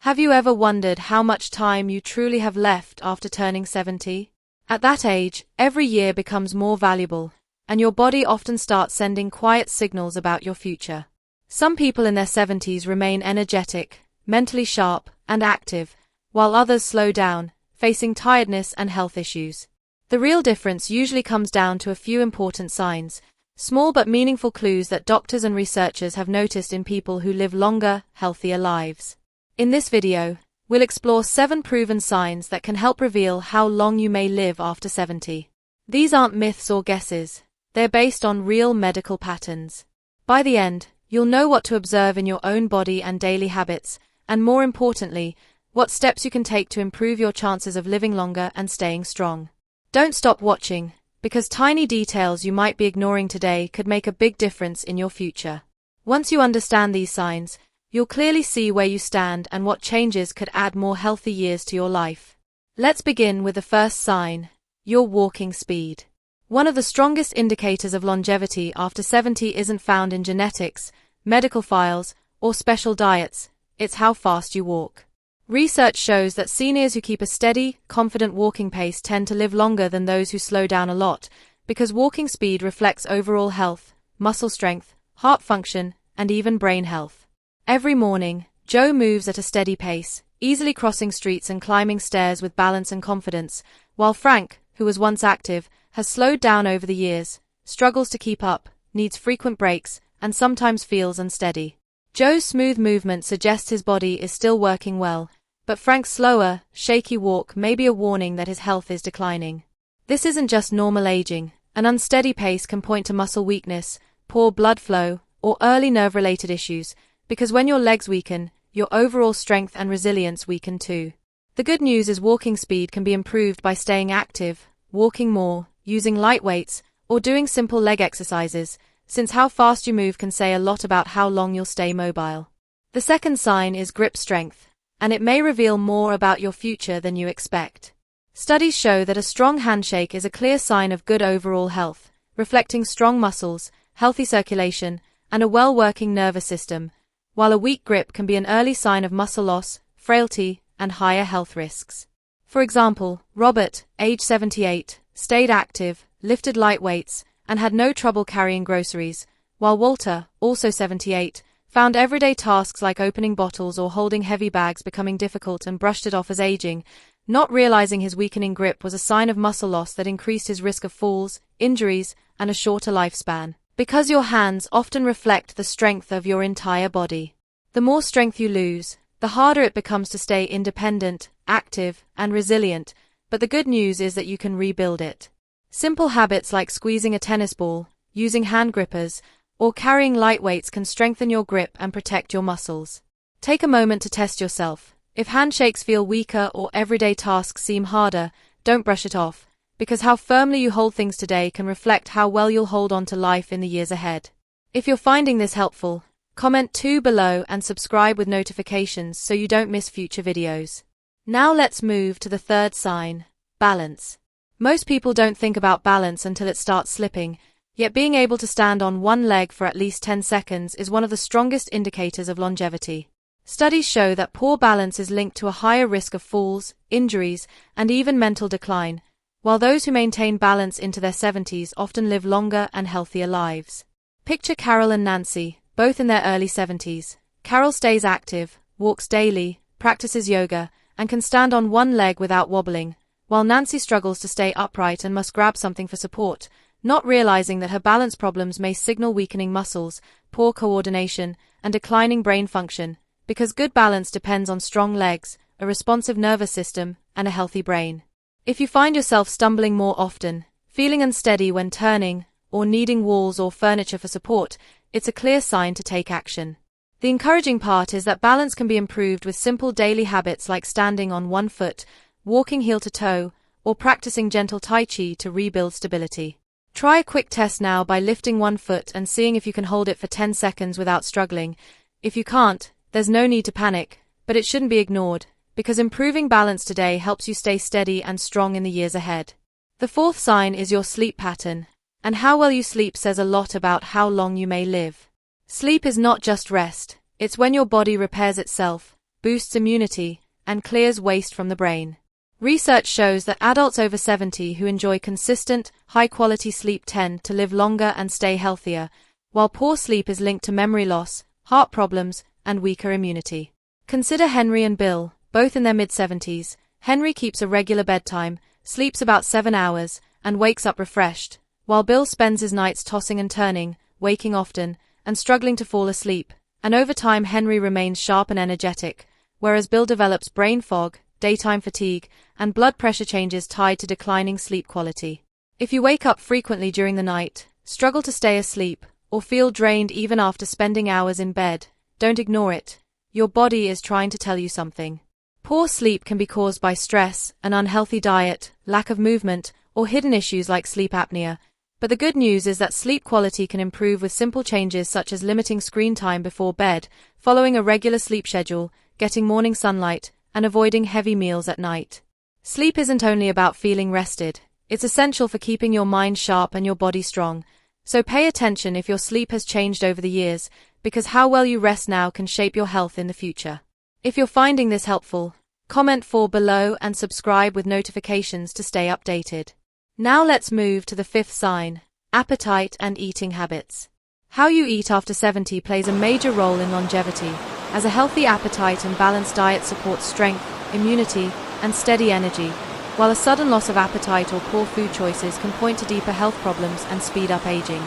Have you ever wondered how much time you truly have left after turning 70? At that age, every year becomes more valuable, and your body often starts sending quiet signals about your future. Some people in their 70s remain energetic, mentally sharp, and active, while others slow down, facing tiredness and health issues. The real difference usually comes down to a few important signs, small but meaningful clues that doctors and researchers have noticed in people who live longer, healthier lives. In this video, we'll explore 7 proven signs that can help reveal how long you may live after 70. These aren't myths or guesses, they're based on real medical patterns. By the end, you'll know what to observe in your own body and daily habits, and more importantly, what steps you can take to improve your chances of living longer and staying strong. Don't stop watching, because tiny details you might be ignoring today could make a big difference in your future. Once you understand these signs, you'll clearly see where you stand and what changes could add more healthy years to your life. Let's begin with the first sign, your walking speed. One of the strongest indicators of longevity after 70 isn't found in genetics, medical files, or special diets, it's how fast you walk. Research shows that seniors who keep a steady, confident walking pace tend to live longer than those who slow down a lot, because walking speed reflects overall health, muscle strength, heart function, and even brain health. Every morning, Joe moves at a steady pace, easily crossing streets and climbing stairs with balance and confidence, while Frank, who was once active, has slowed down over the years, struggles to keep up, needs frequent breaks, and sometimes feels unsteady. Joe's smooth movement suggests his body is still working well, but Frank's slower, shaky walk may be a warning that his health is declining. This isn't just normal aging. An unsteady pace can point to muscle weakness, poor blood flow, or early nerve-related issues, because when your legs weaken, your overall strength and resilience weaken too. The good news is walking speed can be improved by staying active, walking more, using light weights, or doing simple leg exercises, since how fast you move can say a lot about how long you'll stay mobile. The second sign is grip strength, and it may reveal more about your future than you expect. Studies show that a strong handshake is a clear sign of good overall health, reflecting strong muscles, healthy circulation, and a well-working nervous system, while a weak grip can be an early sign of muscle loss, frailty, and higher health risks. For example, Robert, age 78, stayed active, lifted light weights, and had no trouble carrying groceries, while Walter, also 78, found everyday tasks like opening bottles or holding heavy bags becoming difficult and brushed it off as aging, not realizing his weakening grip was a sign of muscle loss that increased his risk of falls, injuries, and a shorter lifespan. Because your hands often reflect the strength of your entire body. The more strength you lose, the harder it becomes to stay independent, active, and resilient, but the good news is that you can rebuild it. Simple habits like squeezing a tennis ball, using hand grippers, or carrying light weights can strengthen your grip and protect your muscles. Take a moment to test yourself. If handshakes feel weaker or everyday tasks seem harder, don't brush it off, because how firmly you hold things today can reflect how well you'll hold on to life in the years ahead. If you're finding this helpful, comment 2 below and subscribe with notifications so you don't miss future videos. Now let's move to the third sign, balance. Most people don't think about balance until it starts slipping, yet being able to stand on one leg for at least 10 seconds is one of the strongest indicators of longevity. Studies show that poor balance is linked to a higher risk of falls, injuries, and even mental decline, while those who maintain balance into their 70s often live longer and healthier lives. Picture Carol and Nancy, both in their early 70s. Carol stays active, walks daily, practices yoga, and can stand on one leg without wobbling, while Nancy struggles to stay upright and must grab something for support, not realizing that her balance problems may signal weakening muscles, poor coordination, and declining brain function, because good balance depends on strong legs, a responsive nervous system, and a healthy brain. If you find yourself stumbling more often, feeling unsteady when turning, or needing walls or furniture for support, it's a clear sign to take action. The encouraging part is that balance can be improved with simple daily habits like standing on one foot, walking heel to toe, or practicing gentle Tai Chi to rebuild stability. Try a quick test now by lifting one foot and seeing if you can hold it for 10 seconds without struggling. If you can't, there's no need to panic, but it shouldn't be ignored, because improving balance today helps you stay steady and strong in the years ahead. The fourth sign is your sleep pattern, and how well you sleep says a lot about how long you may live. Sleep is not just rest, it's when your body repairs itself, boosts immunity, and clears waste from the brain. Research shows that adults over 70 who enjoy consistent, high-quality sleep tend to live longer and stay healthier, while poor sleep is linked to memory loss, heart problems, and weaker immunity. Consider Henry and Bill, both in their mid-70s. Henry keeps a regular bedtime, sleeps about 7 hours, and wakes up refreshed, while Bill spends his nights tossing and turning, waking often, and struggling to fall asleep. And over time Henry remains sharp and energetic, whereas Bill develops brain fog, daytime fatigue, and blood pressure changes tied to declining sleep quality. If you wake up frequently during the night, struggle to stay asleep, or feel drained even after spending hours in bed, don't ignore it. Your body is trying to tell you something. Poor sleep can be caused by stress, an unhealthy diet, lack of movement, or hidden issues like sleep apnea. But the good news is that sleep quality can improve with simple changes such as limiting screen time before bed, following a regular sleep schedule, getting morning sunlight, and avoiding heavy meals at night. Sleep isn't only about feeling rested, it's essential for keeping your mind sharp and your body strong. So pay attention if your sleep has changed over the years, because how well you rest now can shape your health in the future. If you're finding this helpful, comment below and subscribe with notifications to stay updated. Now let's move to the fifth sign, appetite and eating habits. How you eat after 70 plays a major role in longevity, as a healthy appetite and balanced diet supports strength, immunity, and steady energy, while a sudden loss of appetite or poor food choices can point to deeper health problems and speed up aging.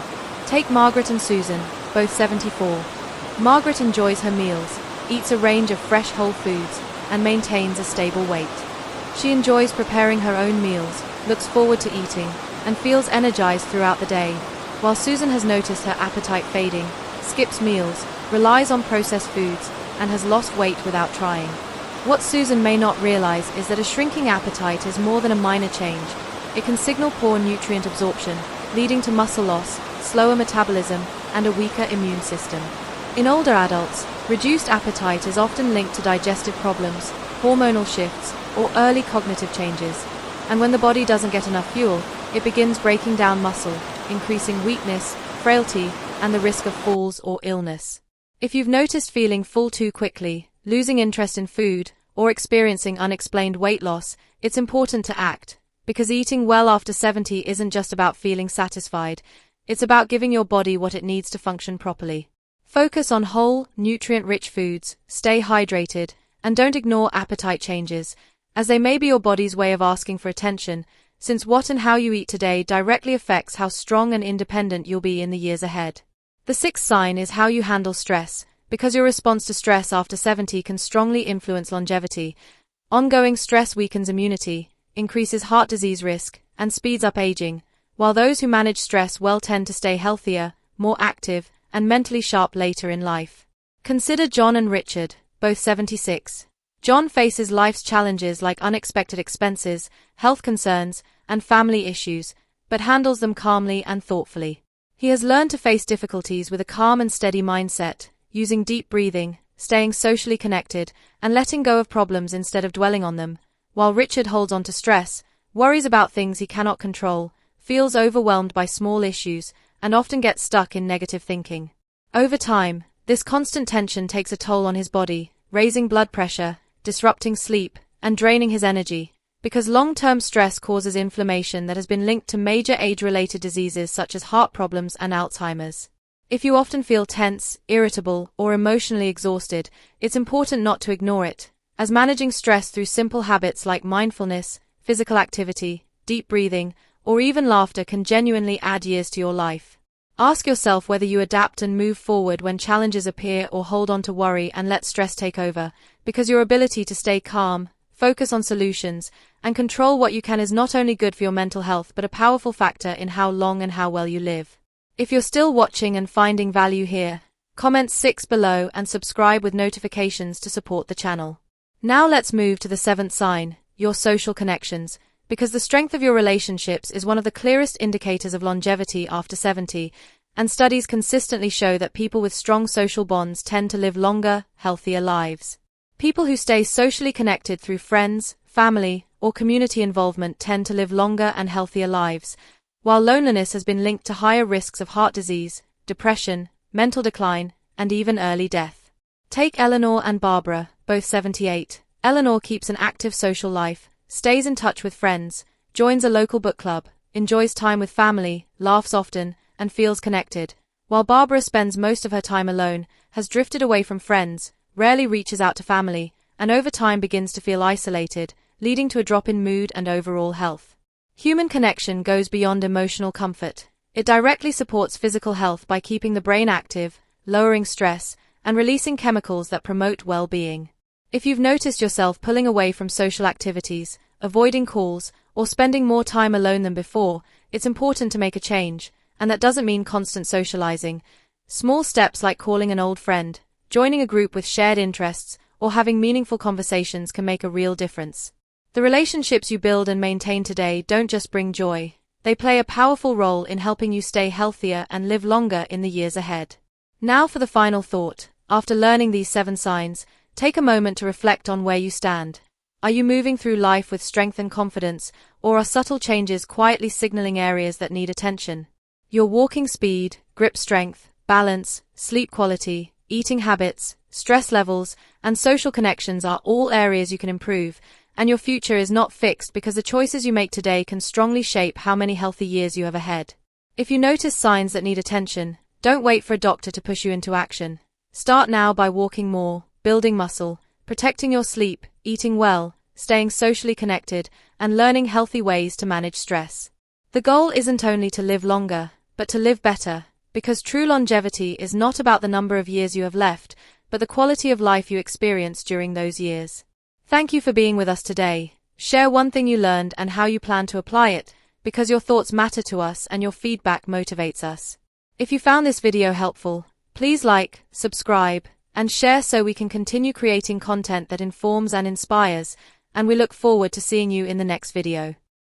Take Margaret and Susan, both 74. Margaret enjoys her meals, eats a range of fresh whole foods, and maintains a stable weight. She enjoys preparing her own meals, looks forward to eating, and feels energized throughout the day, while Susan has noticed her appetite fading, skips meals, relies on processed foods, and has lost weight without trying. What Susan may not realize is that a shrinking appetite is more than a minor change. It can signal poor nutrient absorption, leading to muscle loss, slower metabolism, and a weaker immune system. In older adults, reduced appetite is often linked to digestive problems, hormonal shifts, or early cognitive changes. And when the body doesn't get enough fuel, it begins breaking down muscle, increasing weakness, frailty, and the risk of falls or illness. If you've noticed feeling full too quickly, losing interest in food, or experiencing unexplained weight loss, it's important to act, because eating well after 70 isn't just about feeling satisfied, it's about giving your body what it needs to function properly. Focus on whole, nutrient-rich foods, stay hydrated, and don't ignore appetite changes, as they may be your body's way of asking for attention, since what and how you eat today directly affects how strong and independent you'll be in the years ahead. The sixth sign is how you handle stress, because your response to stress after 70 can strongly influence longevity. Ongoing stress weakens immunity, increases heart disease risk, and speeds up aging, while those who manage stress well tend to stay healthier, more active, and mentally sharp later in life. Consider John and Richard, both 76. John faces life's challenges like unexpected expenses, health concerns, and family issues, but handles them calmly and thoughtfully. He has learned to face difficulties with a calm and steady mindset, using deep breathing, staying socially connected, and letting go of problems instead of dwelling on them, while Richard holds on to stress, worries about things he cannot control, feels overwhelmed by small issues, and often gets stuck in negative thinking. Over time, this constant tension takes a toll on his body, raising blood pressure, disrupting sleep, and draining his energy, because long-term stress causes inflammation that has been linked to major age-related diseases such as heart problems and Alzheimer's. If you often feel tense, irritable, or emotionally exhausted, it's important not to ignore it, as managing stress through simple habits like mindfulness, physical activity, deep breathing, or even laughter can genuinely add years to your life. Ask yourself whether you adapt and move forward when challenges appear or hold on to worry and let stress take over, because your ability to stay calm, focus on solutions, and control what you can is not only good for your mental health but a powerful factor in how long and how well you live. If you're still watching and finding value here, comment 6 below and subscribe with notifications to support the channel. Now let's move to the seventh sign, your social connections, because the strength of your relationships is one of the clearest indicators of longevity after 70, and studies consistently show that people with strong social bonds tend to live longer, healthier lives. People who stay socially connected through friends, family, or community involvement tend to live longer and healthier lives, while loneliness has been linked to higher risks of heart disease, depression, mental decline, and even early death. Take Eleanor and Barbara, both 78. Eleanor keeps an active social life, stays in touch with friends, joins a local book club, enjoys time with family, laughs often, and feels connected, while Barbara spends most of her time alone, has drifted away from friends, rarely reaches out to family, and over time begins to feel isolated, leading to a drop in mood and overall health. Human connection goes beyond emotional comfort. It directly supports physical health by keeping the brain active, lowering stress, and releasing chemicals that promote well-being. If you've noticed yourself pulling away from social activities, avoiding calls, or spending more time alone than before, it's important to make a change, and that doesn't mean constant socializing. Small steps like calling an old friend, joining a group with shared interests, or having meaningful conversations can make a real difference. The relationships you build and maintain today don't just bring joy. They play a powerful role in helping you stay healthier and live longer in the years ahead. Now for the final thought. After learning these 7 signs, take a moment to reflect on where you stand. Are you moving through life with strength and confidence, or are subtle changes quietly signaling areas that need attention? Your walking speed, grip strength, balance, sleep quality, eating habits, stress levels, and social connections are all areas you can improve, and your future is not fixed because the choices you make today can strongly shape how many healthy years you have ahead. If you notice signs that need attention, don't wait for a doctor to push you into action. Start now by walking more, building muscle, protecting your sleep, eating well, staying socially connected, and learning healthy ways to manage stress. The goal isn't only to live longer, but to live better, because true longevity is not about the number of years you have left, but the quality of life you experience during those years. Thank you for being with us today. Share one thing you learned and how you plan to apply it, because your thoughts matter to us and your feedback motivates us. If you found this video helpful, please like, subscribe, and share so we can continue creating content that informs and inspires, and we look forward to seeing you in the next video.